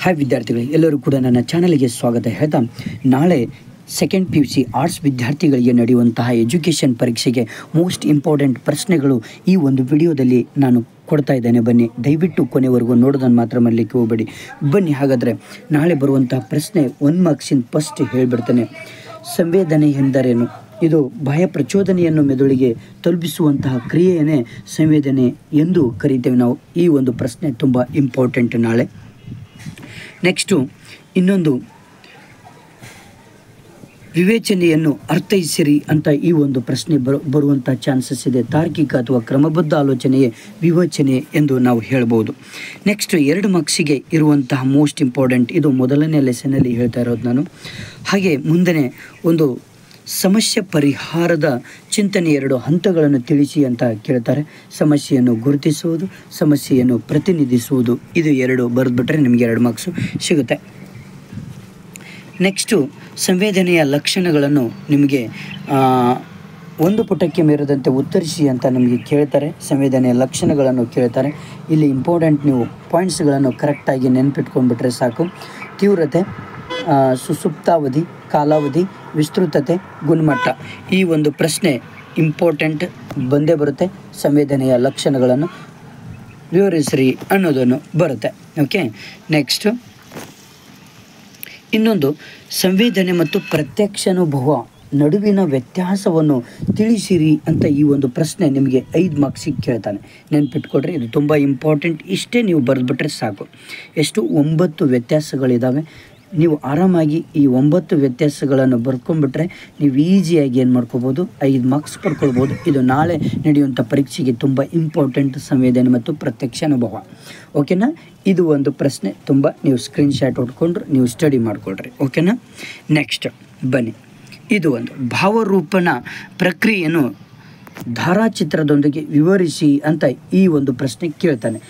Hi ವಿದ್ಯಾರ್ಥಿಗಳಿಗೆ ಎಲ್ಲರೂ ಕೂಡ ನನ್ನ ಚಾನಲ್ಗೆ ಸ್ವಾಗತ ಹೇಳ್ತಾ, ನಾಳೆ ಸೆಕೆಂಡ್ PUC ಆರ್ಟ್ಸ್ ವಿದ್ಯಾರ್ಥಿಗಳಿಗೆ ನಡೆಯುವಂತಹ ಎಜುಕೇಷನ್ ಪರೀಕ್ಷೆಗೆ ಮೋಸ್ಟ್ ಇಂಪಾರ್ಟೆಂಟ್ ಪ್ರಶ್ನೆಗಳು ಈ ಒಂದು ವಿಡಿಯೋದಲ್ಲಿ ನಾನು ಕೊಡ್ತಾ ಇದ್ದೇನೆ. ಬನ್ನಿ, ದಯವಿಟ್ಟು ಕೊನೆವರೆಗೂ ನೋಡೋದನ್ನು ಮಾತ್ರ ಮಾಡಲಿಕ್ಕೆ ಹೋಗಬೇಡಿ. ಬನ್ನಿ, ಹಾಗಾದರೆ ನಾಳೆ ಬರುವಂತಹ ಪ್ರಶ್ನೆ 1 ಮಾರ್ಕ್ಸಿನ ಫಸ್ಟ್ ಹೇಳಿಬಿಡ್ತೇನೆ. ಸಂವೇದನೆ ಎಂದರೇನು? ಇದು ಬಾಹ್ಯ ಪ್ರಚೋದನೆಯನ್ನು ಮೆದುಳಿಗೆ ತಲುಪಿಸುವಂತಹ ಕ್ರಿಯೆಯನ್ನೇ ಸಂವೇದನೆ ಎಂದು ಕರೀತೇವೆ ನಾವು. ಈ ಒಂದು ಪ್ರಶ್ನೆ ತುಂಬ ಇಂಪಾರ್ಟೆಂಟ್ ನಾಳೆ. ನೆಕ್ಸ್ಟು ಇನ್ನೊಂದು, ವಿವೇಚನೆಯನ್ನು ಅರ್ಥೈಸಿರಿ ಅಂತ ಈ ಒಂದು ಪ್ರಶ್ನೆ ಬರುವಂಥ ಚಾನ್ಸಸ್ ಇದೆ. ತಾರ್ಕಿಕ ಅಥವಾ ಕ್ರಮಬದ್ಧ ಆಲೋಚನೆಯೇ ವಿವೇಚನೆ ಎಂದು ನಾವು ಹೇಳ್ಬೋದು. ನೆಕ್ಸ್ಟ್ 2 ಮಾರ್ಕ್ಸಿಗೆ ಇರುವಂತಹ ಮೋಸ್ಟ್ ಇಂಪಾರ್ಟೆಂಟ್, ಇದು ಮೊದಲನೇ ಲೆಸನಲ್ಲಿ ಹೇಳ್ತಾ ಇರೋದು ನಾನು. ಹಾಗೆ ಮುಂದೆ ಒಂದು ಸಮಸ್ಯೆ ಪರಿಹಾರದ ಚಿಂತನೆ 2 ಹಂತಗಳನ್ನು ತಿಳಿಸಿ ಅಂತ ಕೇಳ್ತಾರೆ. ಸಮಸ್ಯೆಯನ್ನು ಗುರುತಿಸುವುದು, ಸಮಸ್ಯೆಯನ್ನು ಪ್ರತಿನಿಧಿಸುವುದು, ಇದು 2 ಬರೆದ್ಬಿಟ್ರೆ ನಿಮಗೆ 2 ಮಾರ್ಕ್ಸು ಸಿಗುತ್ತೆ. ನೆಕ್ಸ್ಟು ಸಂವೇದನೆಯ ಲಕ್ಷಣಗಳನ್ನು ನಿಮಗೆ 1 ಪುಟಕ್ಕೆ ಮೀರದಂತೆ ಉತ್ತರಿಸಿ ಅಂತ ನಮಗೆ ಕೇಳ್ತಾರೆ. ಸಂವೇದನೆಯ ಲಕ್ಷಣಗಳನ್ನು ಕೇಳ್ತಾರೆ. ಇಲ್ಲಿ ಇಂಪಾರ್ಟೆಂಟ್, ನೀವು ಪಾಯಿಂಟ್ಸ್ಗಳನ್ನು ಕರೆಕ್ಟಾಗಿ ನೆನಪಿಟ್ಕೊಂಡ್ಬಿಟ್ರೆ ಸಾಕು. ತೀವ್ರತೆ, ಸುಸುಪ್ತಾವಧಿ, ಕಾಲಾವಧಿ, ವಿಸ್ತೃತತೆ, ಗುಣಮಟ್ಟ, ಈ ಒಂದು ಪ್ರಶ್ನೆ ಇಂಪಾರ್ಟೆಂಟ್ ಬಂದೇ ಬರುತ್ತೆ. ಸಂವೇದನೆಯ ಲಕ್ಷಣಗಳನ್ನು ವಿವರಿಸ್ರಿ ಅನ್ನೋದನ್ನು ಬರುತ್ತೆ. ಓಕೆ, ನೆಕ್ಸ್ಟು ಇನ್ನೊಂದು, ಸಂವೇದನೆ ಮತ್ತು ಪ್ರತ್ಯಕ್ಷಾನುಭವ ನಡುವಿನ ವ್ಯತ್ಯಾಸವನ್ನು ತಿಳಿಸಿರಿ ಅಂತ ಈ ಒಂದು ಪ್ರಶ್ನೆ ನಿಮಗೆ 5 ಮಾರ್ಕ್ಸಿಗೆ ಕೇಳ್ತಾನೆ. ನೆನ್ಪಿಟ್ಕೊಡ್ರಿ, ಇದು ತುಂಬ ಇಂಪಾರ್ಟೆಂಟ್. ಇಷ್ಟೇ ನೀವು ಬರೆದ್ಬಿಟ್ರೆ ಸಾಕು. ಎಷ್ಟು 9 ವ್ಯತ್ಯಾಸಗಳಿದ್ದಾವೆ. ನೀವು ಆರಾಮಾಗಿ ಈ 9 ವ್ಯತ್ಯಾಸಗಳನ್ನು ಬರ್ಕೊಂಡ್ಬಿಟ್ರೆ ನೀವು ಈಸಿಯಾಗಿ ಏನು ಮಾಡ್ಕೋಬೋದು, 5 ಮಾರ್ಕ್ಸ್ ಪಡ್ಕೊಳ್ಬೋದು. ಇದು ನಾಳೆ ನಡೆಯುವಂಥ ಪರೀಕ್ಷೆಗೆ ತುಂಬ ಇಂಪಾರ್ಟೆಂಟ್, ಸಂವೇದನೆ ಮತ್ತು ಪ್ರತ್ಯಕ್ಷಾನುಭವ. ಓಕೆನಾ? ಇದು ಒಂದು ಪ್ರಶ್ನೆ ತುಂಬ ನೀವು ಸ್ಕ್ರೀನ್ಶಾಟ್ ಹೊಡ್ಕೊಂಡ್ರೆ ನೀವು ಸ್ಟಡಿ ಮಾಡಿಕೊಳ್ರಿ. ಓಕೆನಾ? ನೆಕ್ಸ್ಟ್ ಬನ್ನಿ, ಇದು ಒಂದು ಭಾವರೂಪಣ ಪ್ರಕ್ರಿಯೆಯನ್ನು ಧಾರಾಚಿತ್ರದೊಂದಿಗೆ ವಿವರಿಸಿ ಅಂತ ಈ ಒಂದು ಪ್ರಶ್ನೆ ಕೇಳ್ತಾನೆ.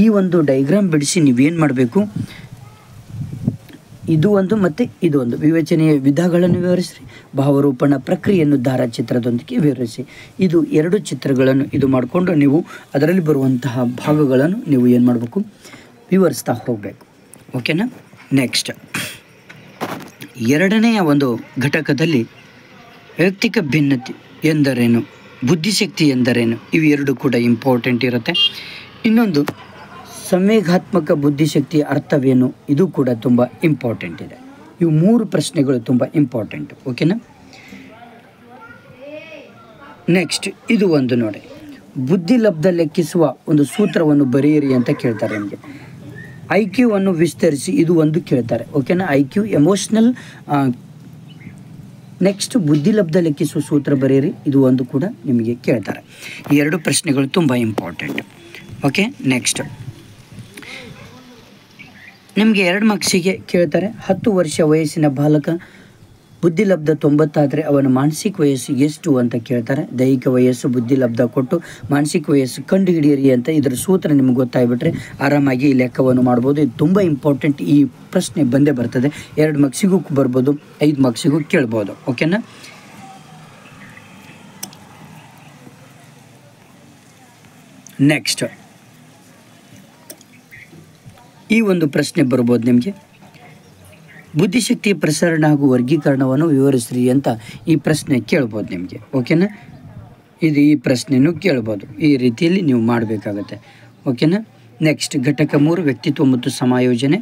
ಈ ಒಂದು ಡೈಗ್ರಾಮ್ ಬಿಡಿಸಿ ನೀವೇನು ಮಾಡಬೇಕು, ಇದು ಒಂದು ಮತ್ತು ಇದು ಒಂದು ವಿವೇಚನೆಯ ವಿಧಗಳನ್ನು ವಿವರಿಸಿ, ಭಾವರೂಪಣ ಪ್ರಕ್ರಿಯೆಯನ್ನು ಧಾರಾಚಿತ್ರದೊಂದಿಗೆ ವಿವರಿಸಿ. ಇದು 2 ಚಿತ್ರಗಳನ್ನು ಇದು ಮಾಡಿಕೊಂಡು ನೀವು ಅದರಲ್ಲಿ ಬರುವಂತಹ ಭಾಗಗಳನ್ನು ನೀವು ಏನು ಮಾಡಬೇಕು, ವಿವರಿಸ್ತಾ ಹೋಗಬೇಕು. ಓಕೆನಾ? ನೆಕ್ಸ್ಟ್ 2ನೆಯ ಒಂದು ಘಟಕದಲ್ಲಿ ವೈಯಕ್ತಿಕ ಭಿನ್ನತೆ ಎಂದರೇನು, ಬುದ್ಧಿಶಕ್ತಿ ಎಂದರೇನು, ಇವು 2 ಕೂಡ ಇಂಪಾರ್ಟೆಂಟ್ ಇರುತ್ತೆ. ಇನ್ನೊಂದು, ಸಂವೇಗಾತ್ಮಕ ಬುದ್ಧಿಶಕ್ತಿಯ ಅರ್ಥವೇನು, ಇದು ಕೂಡ ತುಂಬ ಇಂಪಾರ್ಟೆಂಟ್ ಇದೆ. ಇವು 3 ಪ್ರಶ್ನೆಗಳು ತುಂಬ ಇಂಪಾರ್ಟೆಂಟ್. ಓಕೆನಾ? ನೆಕ್ಸ್ಟ್ ಇದು ಒಂದು ನೋಡಿ, ಬುದ್ಧಿಲಬ್ಧ ಲೆಕ್ಕಿಸುವ ಒಂದು ಸೂತ್ರವನ್ನು ಬರೆಯಿರಿ ಅಂತ ಕೇಳ್ತಾರೆ ನಿಮಗೆ. IQವನ್ನು ವಿಸ್ತರಿಸಿ, ಇದು ಒಂದು ಕೇಳ್ತಾರೆ. ಓಕೆನಾ? IQ emotional. ನೆಕ್ಸ್ಟ್ ಬುದ್ಧಿಲಬ್ಧ ಲೆಕ್ಕಿಸುವ ಸೂತ್ರ ಬರೆಯಿರಿ, ಇದು ಒಂದು ಕೂಡ ನಿಮಗೆ ಕೇಳ್ತಾರೆ. ಈ 2 ಪ್ರಶ್ನೆಗಳು ತುಂಬ ಇಂಪಾರ್ಟೆಂಟ್. ಓಕೆ, ನೆಕ್ಸ್ಟ್ ನಿಮಗೆ 2 ಮಾರ್ಕ್ಸಿಗೆ ಕೇಳ್ತಾರೆ. 10 ವರ್ಷ ವಯಸ್ಸಿನ ಬಾಲಕ ಬುದ್ಧಿಲಬ್ಧ 90 ಆದರೆ ಅವನ ಮಾನಸಿಕ ವಯಸ್ಸು ಎಷ್ಟು ಅಂತ ಕೇಳ್ತಾರೆ. ದೈಹಿಕ ವಯಸ್ಸು, ಬುದ್ಧಿಲಬ್ಧ ಕೊಟ್ಟು ಮಾನಸಿಕ ವಯಸ್ಸು ಕಂಡು ಹಿಡಿಯಿರಿ ಅಂತ ಇದರ ಸೂತ್ರ ನಿಮ್ಗೆ ಗೊತ್ತಾಗ್ಬಿಟ್ರೆ ಆರಾಮಾಗಿ ಈ ಲೆಕ್ಕವನ್ನು ಮಾಡ್ಬೋದು. ಇದು ತುಂಬ ಇಂಪಾರ್ಟೆಂಟ್. ಈ ಪ್ರಶ್ನೆ ಬಂದೇ ಬರ್ತದೆ. 2 ಮಾರ್ಕ್ಸಿಗೂ ಬರ್ಬೋದು, 5 ಮಾರ್ಕ್ಸಿಗೂ ಕೇಳ್ಬೋದು. ಓಕೆನಾ? ನೆಕ್ಸ್ಟ್ ಈ ಒಂದು ಪ್ರಶ್ನೆ ಬರ್ಬೋದು ನಿಮಗೆ, ಬುದ್ಧಿಶಕ್ತಿಯ ಪ್ರಸರಣ ಹಾಗೂ ವರ್ಗೀಕರಣವನ್ನು ವಿವರಿಸ್ರಿ ಅಂತ ಈ ಪ್ರಶ್ನೆ ಕೇಳ್ಬೋದು ನಿಮಗೆ. ಓಕೆನಾ? ಇದು ಈ ಪ್ರಶ್ನೆನೂ ಕೇಳ್ಬೋದು. ಈ ರೀತಿಯಲ್ಲಿ ನೀವು ಮಾಡಬೇಕಾಗತ್ತೆ. ಓಕೆನಾ? ನೆಕ್ಸ್ಟ್ ಘಟಕ 3, ವ್ಯಕ್ತಿತ್ವ ಮತ್ತು ಸಮಾಯೋಜನೆ.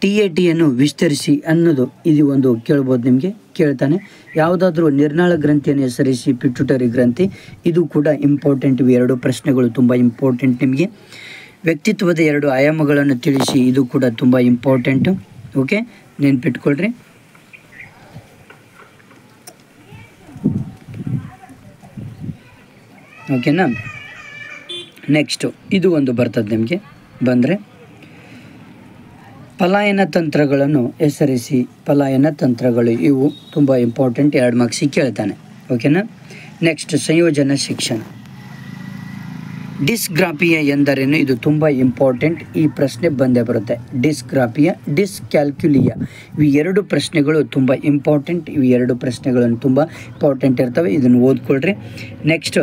TATಯನ್ನು ವಿಸ್ತರಿಸಿ ಅನ್ನೋದು ಇದು ಒಂದು ಕೇಳ್ಬೋದು ನಿಮಗೆ, ಕೇಳ್ತಾನೆ. ಯಾವುದಾದ್ರೂ ನಿರ್ನಾಳ ಗ್ರಂಥಿಯನ್ನು ಹೆಸರಿಸಿ, ಪಿಟ್ಯುಟರಿ ಗ್ರಂಥಿ, ಇದು ಕೂಡ ಇಂಪಾರ್ಟೆಂಟ್. ಇವು 2 ಪ್ರಶ್ನೆಗಳು ತುಂಬ ಇಂಪಾರ್ಟೆಂಟ್ ನಿಮಗೆ. ವ್ಯಕ್ತಿತ್ವದ 2 ಆಯಾಮಗಳನ್ನು ತಿಳಿಸಿ, ಇದು ಕೂಡ ತುಂಬ ಇಂಪಾರ್ಟೆಂಟು. ಓಕೆ, ನೆನ್ಪಿಟ್ಕೊಳ್ರಿ. ಓಕೆನಾ? ನೆಕ್ಸ್ಟು ಇದು ಒಂದು ಬರ್ತದೆ ನಿಮಗೆ. ಬಂದರೆ ಪಲಾಯನ ತಂತ್ರಗಳನ್ನು ಹೆಸರಿಸಿ, ಪಲಾಯನ ತಂತ್ರಗಳು, ಇವು ತುಂಬ ಇಂಪಾರ್ಟೆಂಟ್. 2 ಮಾರ್ಕ್ಸಿಗೆ ಕೇಳ್ತಾನೆ. ಓಕೆನಾ? ನೆಕ್ಸ್ಟ್ ಸಂಯೋಜನಾ ಶಿಕ್ಷಣ. ಡಿಸ್ಗ್ರಾಫಿಯಾ ಎಂದರೇನು, ಇದು ತುಂಬ ಇಂಪಾರ್ಟೆಂಟ್. ಈ ಪ್ರಶ್ನೆ ಬಂದೇ ಬರುತ್ತೆ. ಡಿಸ್ಗ್ರಾಫಿಯಾ, ಡಿಸ್ಕ್ಯಾಲ್ಕ್ಯುಲಿಯಾ, ಇವು 2 ಪ್ರಶ್ನೆಗಳು ತುಂಬ ಇಂಪಾರ್ಟೆಂಟ್. ಇವು 2 ಪ್ರಶ್ನೆಗಳನ್ನು ತುಂಬ ಇಂಪಾರ್ಟೆಂಟ್ ಇರ್ತವೆ. ಇದನ್ನು ಓದ್ಕೊಳ್ರಿ. ನೆಕ್ಸ್ಟ್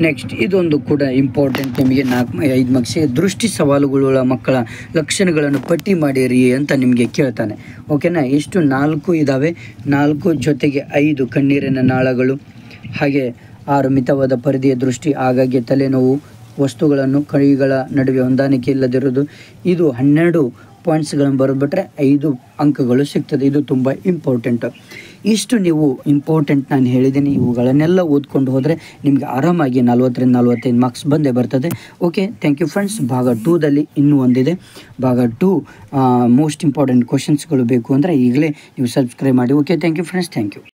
ನೆಕ್ಸ್ಟ್ ಇದೊಂದು ಕೂಡ ಇಂಪಾರ್ಟೆಂಟ್ ನಿಮಗೆ 4-5 ಮಾರ್ಕ್ಸಿಗೆ ದೃಷ್ಟಿ ಸವಾಲುಗಳ ಮಕ್ಕಳ ಲಕ್ಷಣಗಳನ್ನು ಪಟ್ಟಿ ಮಾಡಿರಿ ಅಂತ ನಿಮಗೆ ಕೇಳ್ತಾನೆ. ಓಕೆನಾ? ಎಷ್ಟು 4 ಇದ್ದಾವೆ. 4 ಜೊತೆಗೆ 5 ಕಣ್ಣೀರಿನ ನಾಳಗಳು, ಹಾಗೆ 6 ಮಿತವಾದ ಪರಿಧಿಯ ದೃಷ್ಟಿ, ಆಗಾಗ್ಗೆ ತಲೆನೋವು, ವಸ್ತುಗಳನ್ನು ಕೈಗಳ ನಡುವೆ ಹೊಂದಾಣಿಕೆ ಇಲ್ಲದಿರೋದು. ಇದು 12 ಪಾಯಿಂಟ್ಸ್ಗಳನ್ನು ಬರೆದ್ಬಿಟ್ರೆ 5 ಅಂಕಗಳು ಸಿಗ್ತದೆ. ಇದು ತುಂಬ ಇಂಪಾರ್ಟೆಂಟ್. ಇಷ್ಟು ನೀವು ಇಂಪಾರ್ಟೆಂಟ್ ನಾನು ಹೇಳಿದ್ದೀನಿ. ಇವುಗಳನ್ನೆಲ್ಲ ಓದ್ಕೊಂಡು ಹೋದರೆ ನಿಮಗೆ ಆರಾಮಾಗಿ 40-45 ಮಾರ್ಕ್ಸ್ ಬಂದೇ ಬರ್ತದೆ. Okay, thank you friends. ಭಾಗ 2ದಲ್ಲಿ ಇನ್ನೂ ಒಂದಿದೆ. ಭಾಗ 2 ಮೋಸ್ಟ್ ಇಂಪಾರ್ಟೆಂಟ್ ಕ್ವಶನ್ಸ್ಗಳು ಬೇಕು ಅಂದರೆ ಈಗಲೇ ನೀವು ಸಬ್ಸ್ಕ್ರೈಬ್ ಮಾಡಿ. Okay, thank you friends. Thank you.